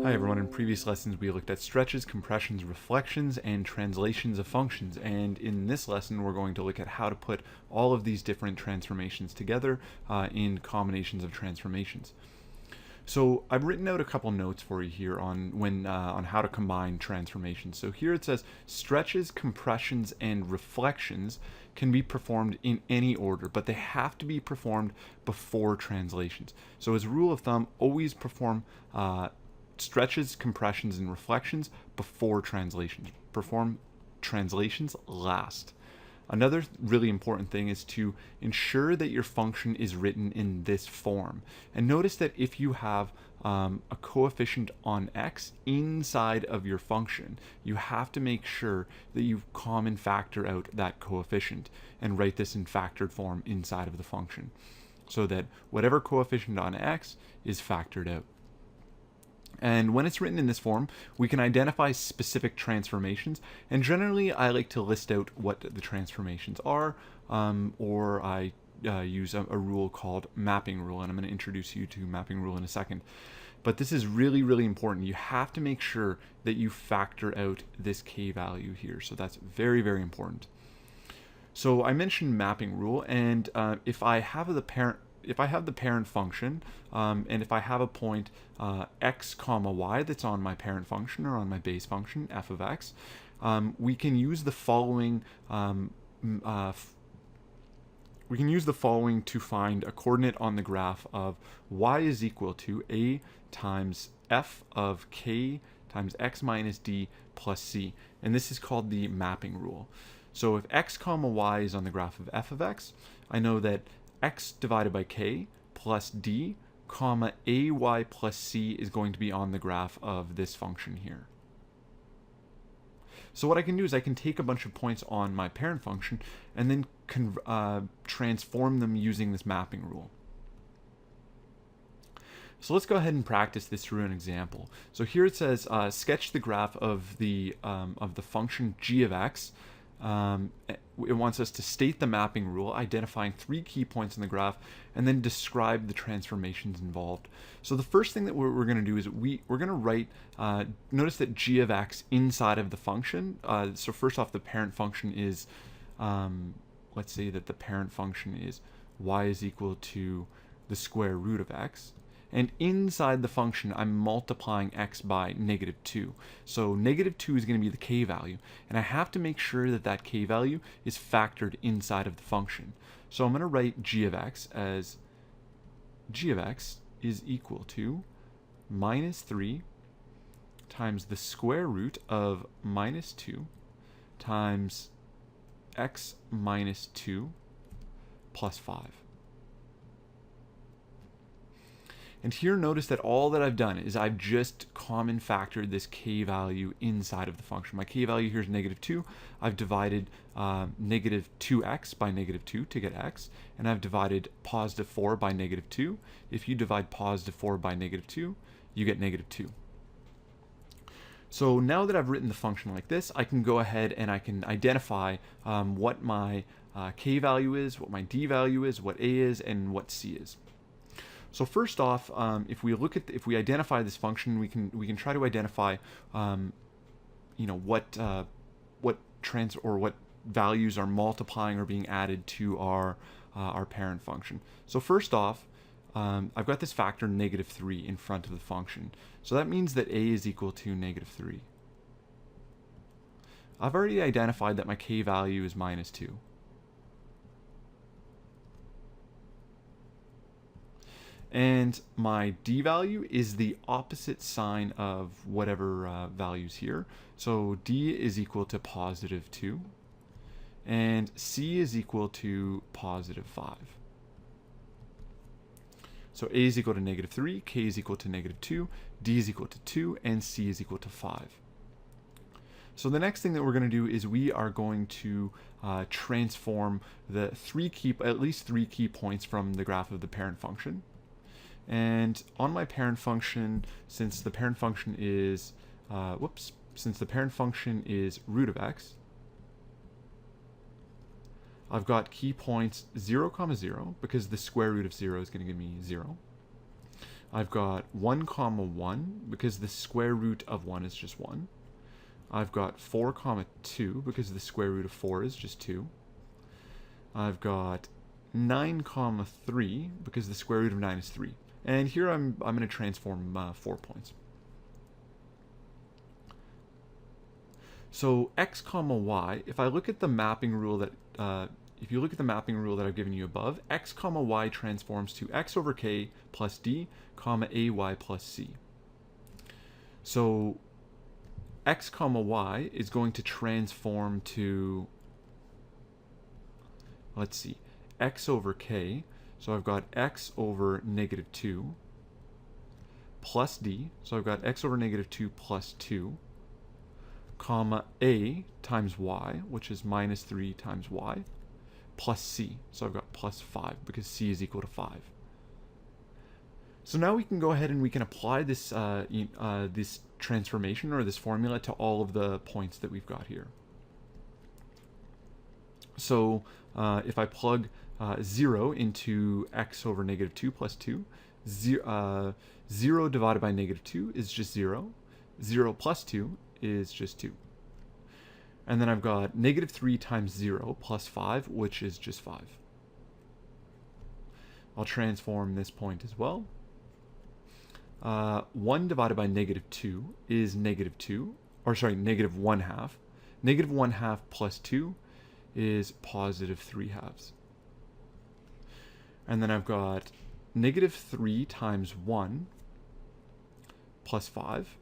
Hi everyone, in previous lessons we looked at stretches, compressions, reflections, and translations of functions, and in this lesson we're going to look at how to put all of these different transformations together in combinations of transformations. So I've written out a couple notes for you here on how to combine transformations. So here it says stretches, compressions, and reflections can be performed in any order, but they have to be performed before translations. So as a rule of thumb, always perform stretches, compressions, and reflections before translations. Perform translations last. Another really important thing is to ensure that your function is written in this form. And notice that if you have a coefficient on x inside of your function, you have to make sure that you common factor out that coefficient and write this in factored form inside of the function, so that whatever coefficient on x is factored out. And when it's written in this form, we can identify specific transformations. And generally, I like to list out what the transformations are, or I use a rule called mapping rule. And I'm going to introduce you to mapping rule in a second. But this is really, really important. You have to make sure that you factor out this k value here. So that's very, very important. So I mentioned mapping rule, and if I have the parent function, and if I have a point x comma y that's on my parent function or on my base function f of x, we can use the following to find a coordinate on the graph of y is equal to a times f of k times x minus d plus c, and this is called the mapping rule. So if x comma y is on the graph of f of x, I know that x divided by k plus d comma ay plus c is going to be on the graph of this function here. So what I can do is I can take a bunch of points on my parent function and then transform them using this mapping rule. So let's go ahead and practice this through an example. So here it says sketch the graph of the function g of x. It wants us to state the mapping rule, identifying 3 key points in the graph, and then describe the transformations involved. So the first thing that we're going to do is we're going to write, notice that g of x inside of the function. So first off, the parent function is, let's say that the parent function is y is equal to the square root of x. And inside the function, I'm multiplying x by -2. So -2 is going to be the k value. And I have to make sure that that k value is factored inside of the function. So I'm going to write g of x as g of x is equal to -3 times the square root of -2 times x minus 2 plus 5. And here notice that all that I've done is I've just common factored this k value inside of the function. My k value here is -2. I've divided -2x by -2 to get x, and I've divided +4 by -2. If you divide +4 by -2, you get -2. So now that I've written the function like this, I can go ahead and I can identify what my k value is, what my d value is, what a is, and what c is. So first off, if we identify this function, we can try to identify, what values are multiplying or being added to our parent function. So first off, I've got this factor -3 in front of the function. So that means that a is equal to -3. I've already identified that my k value is -2. And my d value is the opposite sign of whatever values here. So d is equal to +2, and c is equal to +5. So a is equal to -3, k is equal to -2, d is equal to 2, and c is equal to 5. So the next thing that we're going to do is we are going to transform the at least three key points from the graph of the parent function. And on my parent function, since the parent function is root of x, I've got key points 0, 0, because the square root of 0 is going to give me 0. I've got 1 comma 1 because the square root of 1 is just 1. I've got 4 comma 2 because the square root of 4 is just 2. I've got 9 comma 3 because the square root of 9 is 3. And here I'm going to transform 4 points. So x comma y, if I look at the mapping rule that if you look at the mapping rule that I've given you above, x comma y transforms to x over k plus d comma ay plus c. So x comma y is going to transform to, let's see, x over k. So I've got x over negative 2 plus d. So I've got x over negative 2 plus 2 comma a times y, which is minus 3 times y, plus c. So I've got plus 5 because c is equal to 5. So now we can go ahead and we can apply this this transformation or this formula to all of the points that we've got here. So if I plug 0 into x over negative 2 plus 2, 0 divided by negative 2 is just 0. 0 plus 2 is just 2. And then I've got negative 3 times 0 plus 5, which is just 5. I'll transform this point as well. 1 divided by negative 2 is negative 2, or sorry, negative 1 half. Negative 1 half plus 2 is positive 3 halves. And then I've got negative 3 times 1 plus 5.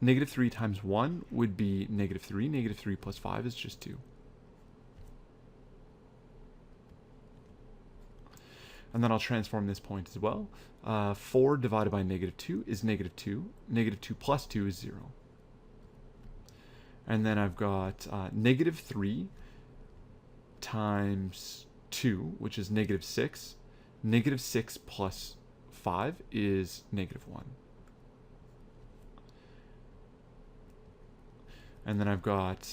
Negative 3 times 1 would be negative 3. Negative 3 plus 5 is just 2. And then I'll transform this point as well. 4 divided by negative 2 is negative 2. Negative 2 plus 2 is 0. And then I've got negative 3 times 2, which is negative 6. Negative 6 plus 5 is negative 1. And then I've got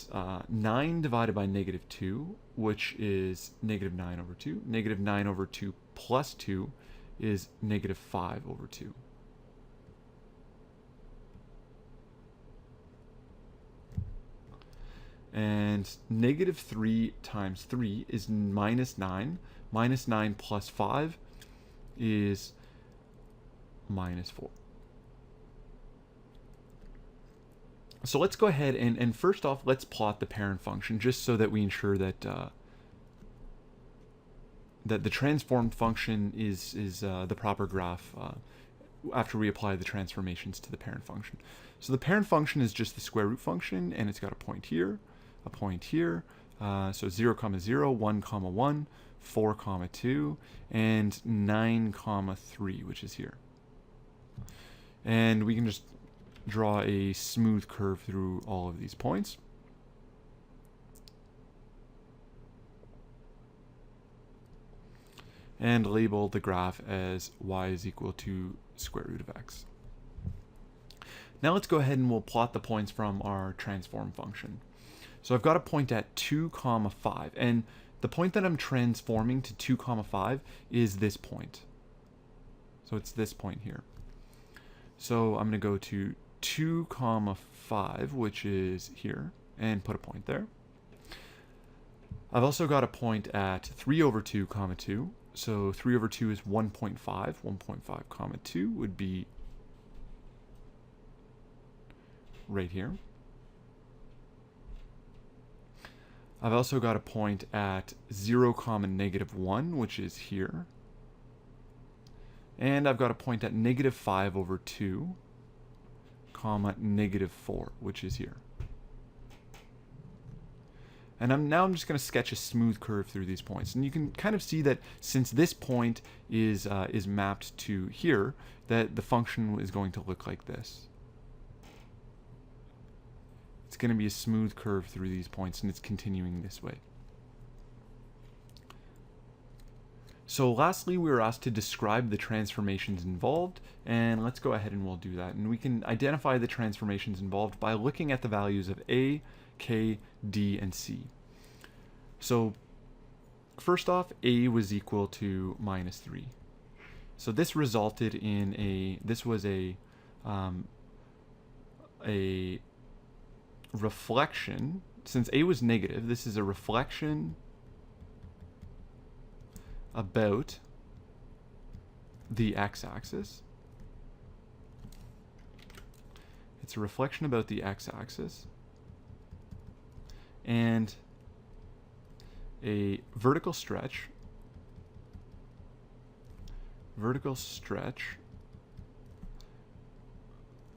9 divided by negative 2, which is negative 9 over 2. Negative 9 over 2 plus 2 is negative 5 over 2. And negative 3 times 3 is minus 9. Minus 9 plus 5 is minus 4. So let's go ahead and first off, let's plot the parent function just so that we ensure that that the transformed function is the proper graph after we apply the transformations to the parent function. So the parent function is just the square root function, and it's got a point here, so 0, 0, 1, 1, 4, 2, and 9, 3, which is here. And we can just draw a smooth curve through all of these points. And label the graph as y is equal to square root of x. Now let's go ahead and we'll plot the points from our transform function. So I've got a point at 2, 5, and the point that I'm transforming to 2, 5 is this point. So it's this point here. So I'm going to go to 2, 5, which is here, and put a point there. I've also got a point at 3 over 2, 2. So 3 over 2 is 1.5. 1.5, 2 would be right here. I've also got a point at 0, negative 1, which is here. And I've got a point at negative 5 over 2, negative 4, which is here. And I'm just going to sketch a smooth curve through these points. And you can kind of see that since this point is mapped to here, that the function is going to look like this. It's going to be a smooth curve through these points, and it's continuing this way. So lastly, we were asked to describe the transformations involved, and let's go ahead and we'll do that. And we can identify the transformations involved by looking at the values of a, k, d, and c. So first off, a was equal to minus 3. So this resulted in this was a reflection. Since a was negative, this is a reflection about the x-axis. It's a reflection about the x-axis. And a vertical stretch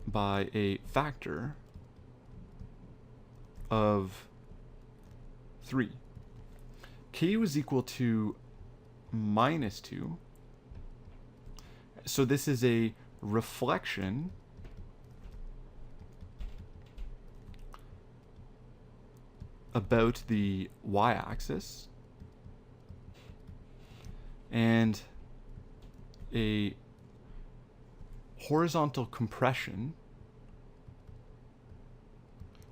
by a factor of 3. K was equal to -2. So this is a reflection about the y-axis and a horizontal compression,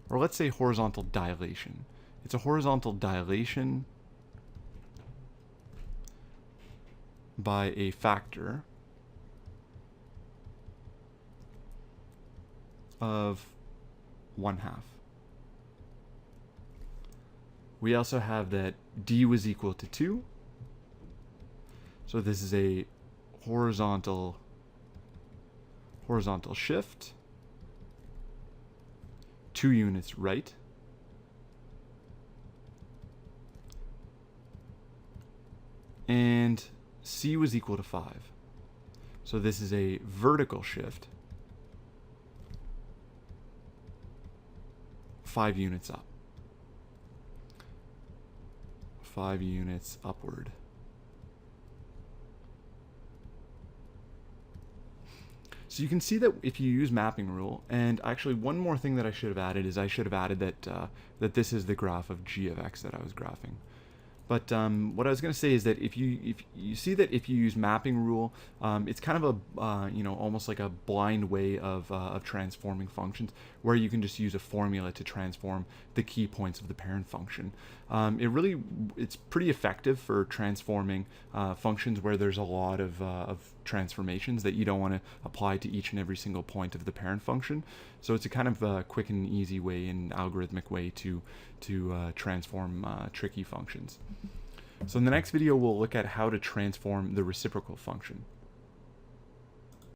or let's say horizontal dilation. It's a horizontal dilation by a factor of 1/2. We also have that d was equal to 2. So this is a horizontal shift, 2 units right. And c was equal to 5. So this is a vertical shift, 5 units up. 5 units upward. So you can see that if you use mapping rule, and actually one more thing that I should have added is I should have added that that this is the graph of g of x that I was graphing. But what I was going to say is that if you see that if you use mapping rule, it's kind of a almost like a blind way of transforming functions, where you can just use a formula to transform the key points of the parent function. It's pretty effective for transforming functions where there's a lot of transformations that you don't want to apply to each and every single point of the parent function. So it's a kind of quick and easy way, and algorithmic way to transform tricky functions. So in the next video, we'll look at how to transform the reciprocal function.